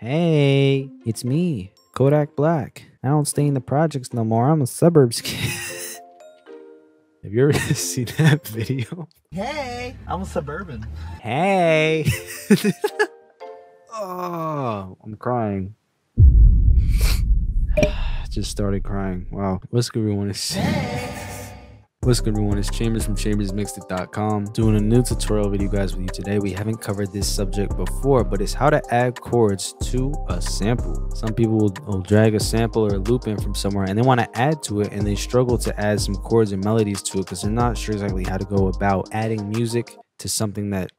Hey, it's me, Kodak Black. I don't stay in the projects no more. I'm a suburbs kid. Have you ever seen that video? Hey, I'm a suburban. Hey. Oh, I'm crying. Just started crying. Wow. What's good, everyone? What's good, everyone? It's Chambers from chambersmixedit.com doing a new tutorial video, guys, with you today. We haven't covered this subject before, but it's how to add chords to a sample. Some people will drag a sample or a loop in from somewhere and they want to add to it, and they struggle to add some chords and melodies to it because they're not sure exactly how to go about adding music to something that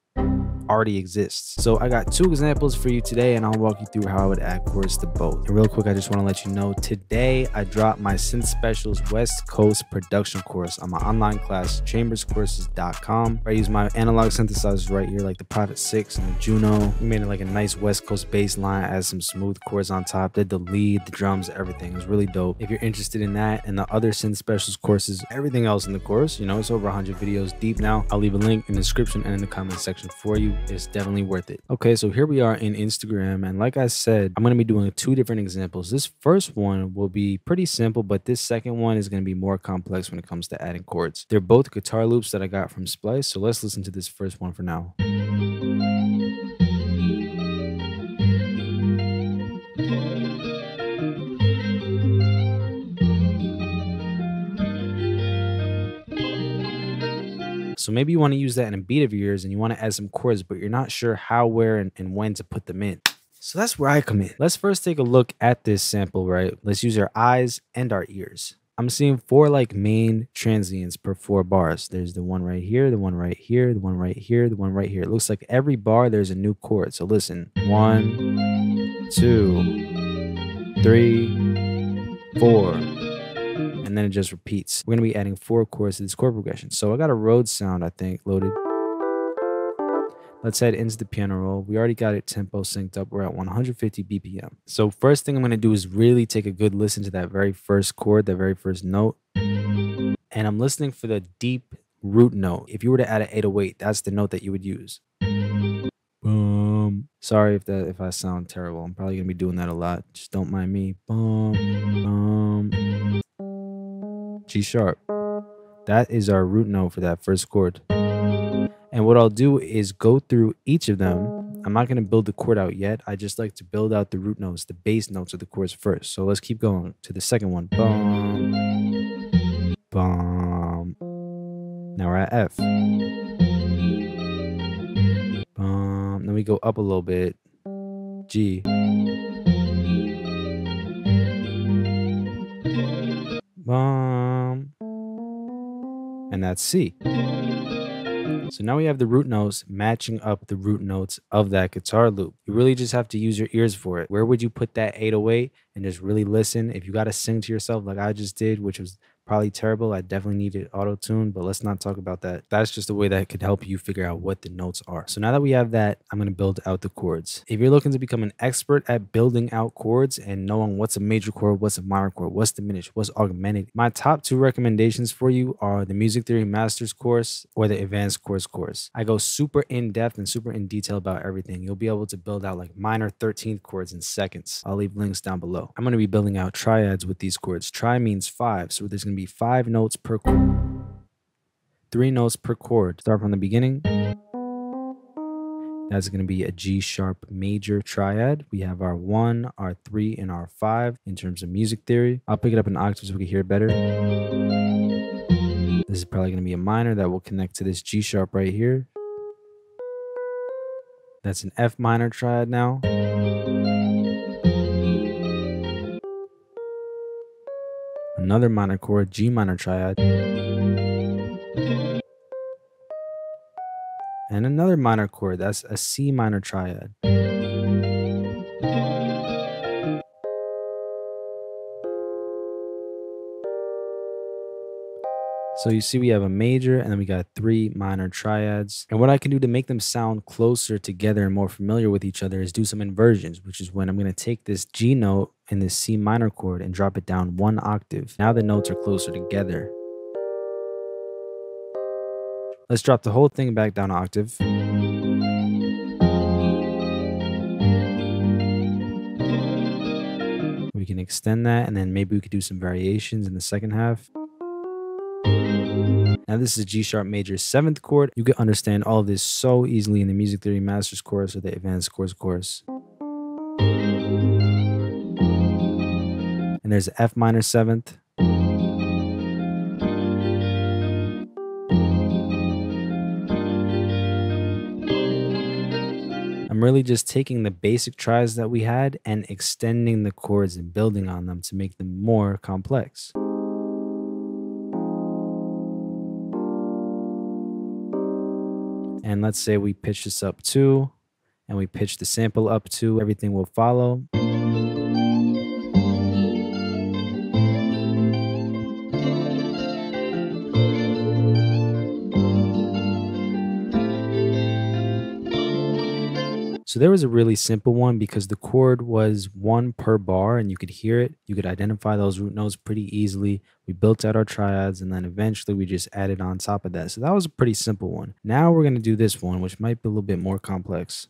already exists. So I got two examples for you today, and I'll walk you through how I would add chords to both. And real quick, I just want to let you know today I dropped my Synth Specials West Coast production course on my online class, chamberscourses.com. I use my analog synthesizers right here, like the Prophet 6 and the Juno. We made it like a nice West Coast bass line, add some smooth chords on top, did the lead, the drums, everything. It was really dope. If you're interested in that and the other Synth Specials courses, everything else in the course, you know, it's over 100 videos deep now. I'll leave a link in the description and in the comment section for you. It's definitely worth it. Okay, so here we are in Instagram, and like I said, I'm going to be doing two different examples. This first one will be pretty simple, but this second one is going to be more complex when it comes to adding chords. They're both guitar loops that I got from Splice, so let's listen to this first one for now. So maybe you want to use that in a beat of yours and you want to add some chords, but you're not sure how, where, and when to put them in. So that's where I come in. Let's first take a look at this sample, right? Let's use our eyes and our ears. I'm seeing 4 like main transients per 4 bars. There's the one right here, the one right here, the one right here, the one right here. It looks like every bar there's a new chord. So listen, 1, 2, 3, 4. And then it just repeats. We're going to be adding 4 chords to this chord progression. So I got a Rhodes sound, I think, loaded. Let's head into the piano roll. We already got it tempo synced up. We're at 150 BPM. So first thing I'm going to do is really take a good listen to that very first chord, that very first note. And I'm listening for the deep root note. If you were to add an 808, that's the note that you would use. Sorry if I sound terrible. I'm probably going to be doing that a lot. Just don't mind me. G sharp. That is our root note for that first chord. And what I'll do is go through each of them. I'm not going to build the chord out yet. I just like to build out the root notes, the bass notes of the chords first. So let's keep going to the second one. Bum, bum. Now we're at F. Bum. Then we go up a little bit. G. Bum. And that's C. So now we have the root notes matching up the root notes of that guitar loop. You really just have to use your ears for it. Where would you put that 808 and just really listen? If you got to sing to yourself like I just did, which was probably terrible, I definitely needed auto-tune, but let's not talk about that. That's just a way that could help you figure out what the notes are. So now that we have that, I'm going to build out the chords. If you're looking to become an expert at building out chords and knowing what's a major chord, what's a minor chord, what's diminished, what's augmented, my top 2 recommendations for you are the Music Theory Masters course or the Advanced Chords course. I go super in-depth and super in detail about everything. You'll be able to build out like minor 13th chords in seconds. I'll leave links down below. I'm going to be building out triads with these chords. Tri means 5, so there's going to be 5 notes per chord. 3 notes per chord. Start from the beginning. That's going to be a G sharp major triad. We have our 1, our 3, and our 5 in terms of music theory. I'll pick it up an octave so we can hear it better. This is probably going to be a minor that will connect to this G sharp right here. That's an F minor triad now. Another minor chord, G minor triad. And another minor chord, that's a C minor triad. So you see we have a major and then we got 3 minor triads. And what I can do to make them sound closer together and more familiar with each other is do some inversions, which is when I'm going to take this G note and this C minor chord and drop it down 1 octave. Now the notes are closer together. Let's drop the whole thing back down an octave. can extend that, and then maybe we could do some variations in the second half. Now this is a G sharp major 7th chord. You can understand all of this so easily in the music theory master's course or the advanced chords course. And there's the F minor 7th. I'm really just taking the basic triads that we had and extending the chords and building on them to make them more complex. And let's say we pitch this up 2, and we pitch the sample up 2, everything will follow. So there was a really simple one because the chord was 1 per bar and you could hear it. You could identify those root notes pretty easily. We built out our triads and then eventually we just added on top of that. So that was a pretty simple one. Now we're going to do this one, which might be a little bit more complex.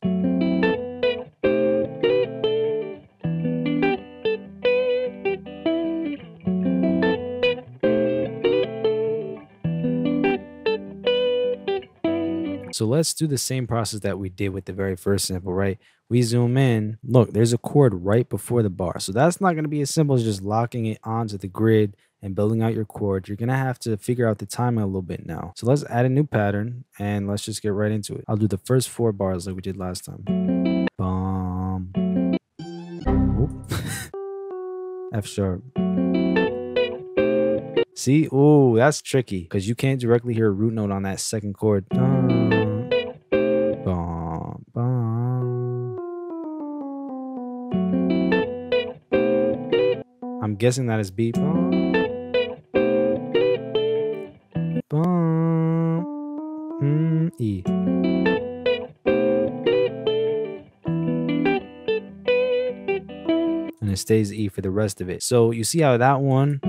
So let's do the same process that we did with the very first sample, right? We zoom in. Look, there's a chord right before the bar. So that's not going to be as simple as just locking it onto the grid and building out your chord. You're going to have to figure out the timing a little bit now. So let's add a new pattern and let's just get right into it. I'll do the first 4 bars like we did last time. Bum. F sharp. See? Ooh, that's tricky because you can't directly hear a root note on that second chord. I'm guessing that is B. E. And it stays E for the rest of it. So you see how that one,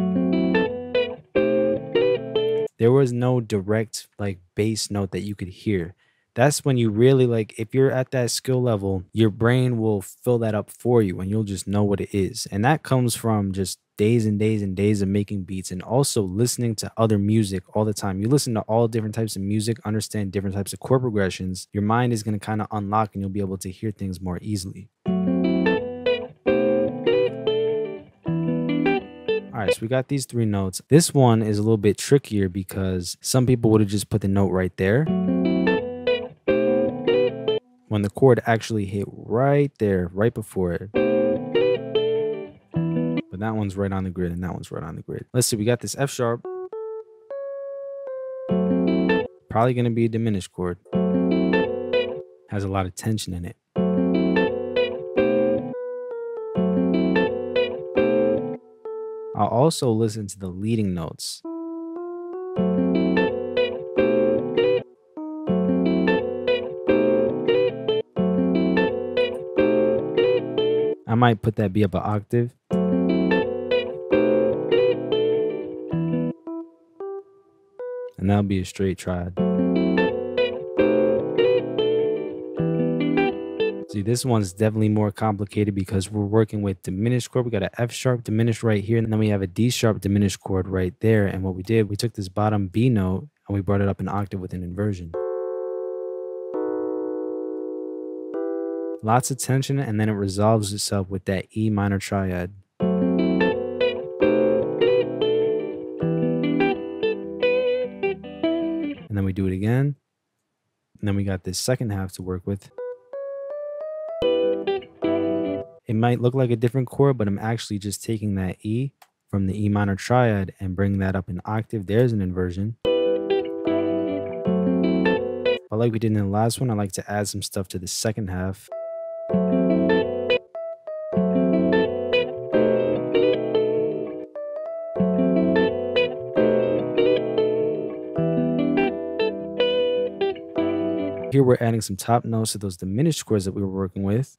there was no direct like bass note that you could hear. That's when you really like, if you're at that skill level, your brain will fill that up for you and you'll just know what it is. And that comes from just days and days and days of making beats and also listening to other music all the time. You listen to all different types of music, understand different types of chord progressions. Your mind is going to kind of unlock and you'll be able to hear things more easily. All right, so we got these 3 notes. This one is a little bit trickier because some people would have just put the note right there when the chord actually hit right there, right before it. But that one's right on the grid and that one's right on the grid. Let's see, we got this F sharp. Probably going to be a diminished chord. Has a lot of tension in it. I'll also listen to the leading notes. I might put that B up an octave. And that'll be a straight triad. See, this one's definitely more complicated because we're working with diminished chord. We got an F sharp diminished right here, and then we have a D sharp diminished chord right there. And what we did, we took this bottom B note and we brought it up an octave with an inversion. Lots of tension, and then it resolves itself with that E minor triad. And then we do it again. And then we got this second half to work with. It might look like a different chord, but I'm actually just taking that E from the E minor triad and bringing that up an octave. There's an inversion. But like we did in the last one, I like to add some stuff to the second half. Here we're adding some top notes to those diminished chords that we were working with.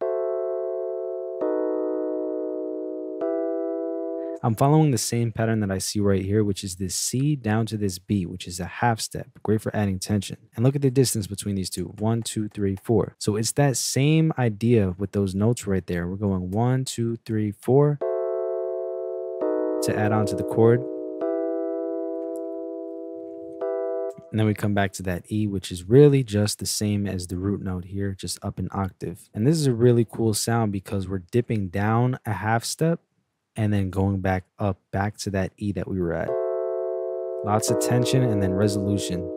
I'm following the same pattern that I see right here, which is this C down to this B, which is a half step. Great for adding tension. And look at the distance between these two. 1, 2, 3, 4. So it's that same idea with those notes right there. We're going 1, 2, 3, 4. to add on to the chord. And then we come back to that E, which is really just the same as the root note here, just up an octave. And this is a really cool sound because we're dipping down a half step and then going back up, back to that E that we were at. Lots of tension and then resolution.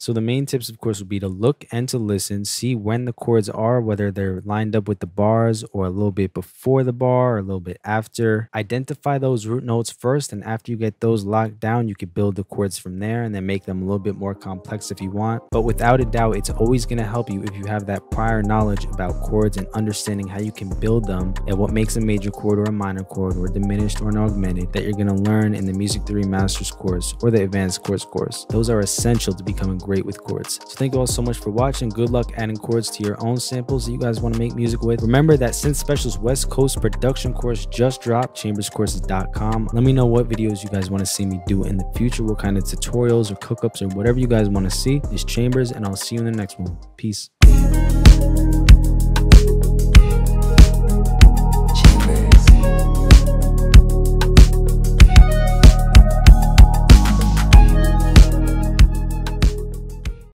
So the main tips, of course, would be to look and to listen, see when the chords are, whether they're lined up with the bars or a little bit before the bar or a little bit after. Identify those root notes first, and after you get those locked down, you could build the chords from there and then make them a little bit more complex if you want. But without a doubt, it's always going to help you if you have that prior knowledge about chords and understanding how you can build them and what makes a major chord or a minor chord or diminished or an augmented that you're going to learn in the Music Theory Masters course or the Advanced Chords course. Those are essential to becoming great with chords. So thank you all so much for watching. Good luck adding chords to your own samples that you guys want to make music with. Remember that Synth Specials West Coast production course just dropped, chamberscourses.com. Let me know what videos you guys want to see me do in the future, what kind of tutorials or cookups or whatever you guys want to see. It's Chambers, and I'll see you in the next one. Peace.